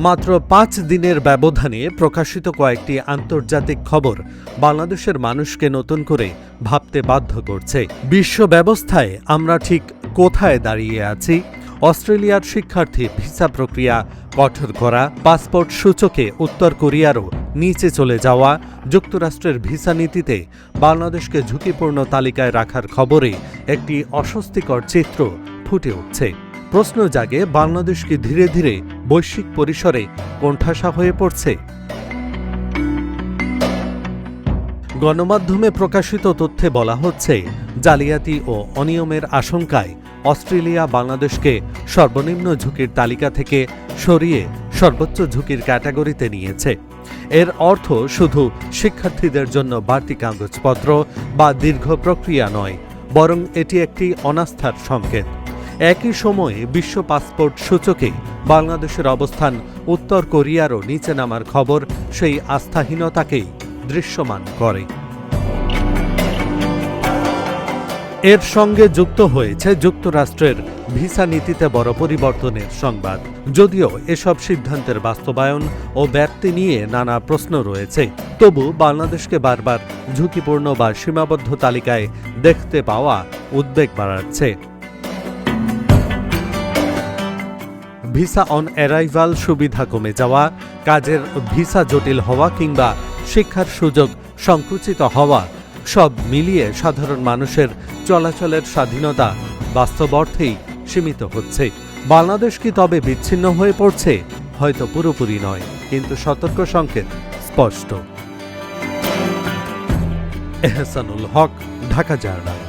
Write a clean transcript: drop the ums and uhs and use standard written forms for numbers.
মাত্র ৫ দিনের ব্যবধানে প্রকাশিত কয়েকটি আন্তর্জাতিক খবর বাংলাদেশের মানুষকে নতুন করে ভাবতে বাধ্য করছে। বিশ্ব ব্যবস্থায় আমরা ঠিক কোথায় দাঁড়িয়ে আছি? অস্ট্রেলিয়ার শিক্ষার্থী ভিসা প্রক্রিয়া কঠোর করা, পাসপোর্ট সূচকে উত্তর কোরিয়ারও নিচে চলে যাওয়া, যুক্তরাষ্ট্রের ভিসা নীতিতে বাংলাদেশকে ঝুঁকিপূর্ণ তালিকায় রাখার খবরে একটি অস্বস্তিকর চিত্র ফুটে উঠছে। প্রশ্ন জাগে, বাংলাদেশ কি ধীরে ধীরে বৈশ্বিক পরিসরে কোণঠাসা হয়ে পড়ছে? গণমাধ্যমে প্রকাশিত তথ্যে বলা হচ্ছে, জালিয়াতি ও অনিয়মের আশঙ্কায় অস্ট্রেলিয়া বাংলাদেশকে সর্বনিম্ন ঝুঁকির তালিকা থেকে সরিয়ে সর্বোচ্চ ঝুঁকির ক্যাটাগরিতে নিয়েছে। এর অর্থ শুধু শিক্ষার্থীদের জন্য বাড়তি কাগজপত্র বা দীর্ঘ প্রক্রিয়া নয়, বরং এটি একটি অনাস্থার সংকেত। একই সময়ে বিশ্ব পাসপোর্ট সূচকে বাংলাদেশের অবস্থান উত্তর কোরিয়ারও নিচে নামার খবর সেই আস্থাহীনতাকেই দৃশ্যমান করে। এর সঙ্গে যুক্ত হয়েছে যুক্তরাষ্ট্রের ভিসা নীতিতে বড় পরিবর্তনের সংবাদ। যদিও এসব সিদ্ধান্তের বাস্তবায়ন ও ব্যাপ্তি নিয়ে নানা প্রশ্ন রয়েছে, তবু বাংলাদেশকে বারবার ঝুঁকিপূর্ণ বা সীমাবদ্ধ তালিকায় দেখতে পাওয়া উদ্বেগ বাড়াচ্ছে। ভিসা অন অ্যারাইভাল সুবিধা কমে যাওয়া, কাজের ভিসা জটিল হওয়া কিংবা শিক্ষার সুযোগ সংকুচিত হওয়া, সব মিলিয়ে সাধারণ মানুষের চলাচলের স্বাধীনতা বাস্তব অর্থেই সীমিত হচ্ছে। বাংলাদেশ কি তবে বিচ্ছিন্ন হয়ে পড়ছে? হয়তো পুরোপুরি নয়, কিন্তু সতর্ক সংকেত স্পষ্ট। এহসানুল হক, ঢাকা জার্নাল।